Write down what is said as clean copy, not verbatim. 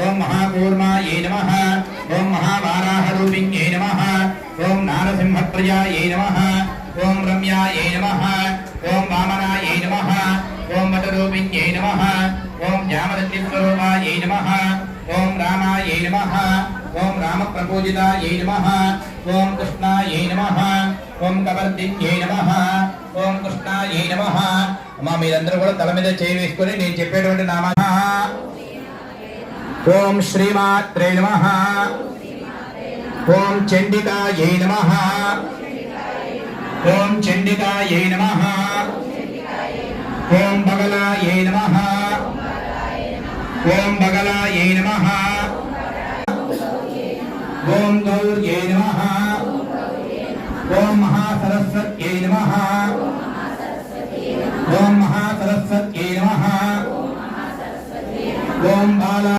ఓం మహాకూర్మాయై నమః ఓం మహావారాహరూపిణ్యై నమః ఓం నారసింహప్రియాయై నమః ఓం రమ్యాయై నమః ఓం వామనాయై నమః ఓం వటరూపిణ్యై నమః ఓం జ్ఞానరత్నస్వరూపాయై నమః ఓం రామాయై నమః ఓం రామప్రపూజితాయై నమః ఓం కృష్ణాయై నమః ఓం కవర్దిన్యై నమః ఓం కృష్ణాయై నమః. అమ్మా మీరందరూ కూడా తల మీద చేయి వేసుకొని నేను చెప్పేటువంటి నామా. ఓం శ్రీమాత్రే నమః ఓం చండికాయై నమః ఓం చండికాయై నమః ఓం బగలాయై నమః ఓం బగలాయై నమః ఓం గౌర్యై నమః ఓం మహాసరస్వత్యై నమః ఓం మహాసరస్వత్యై నమః ఓం బాలా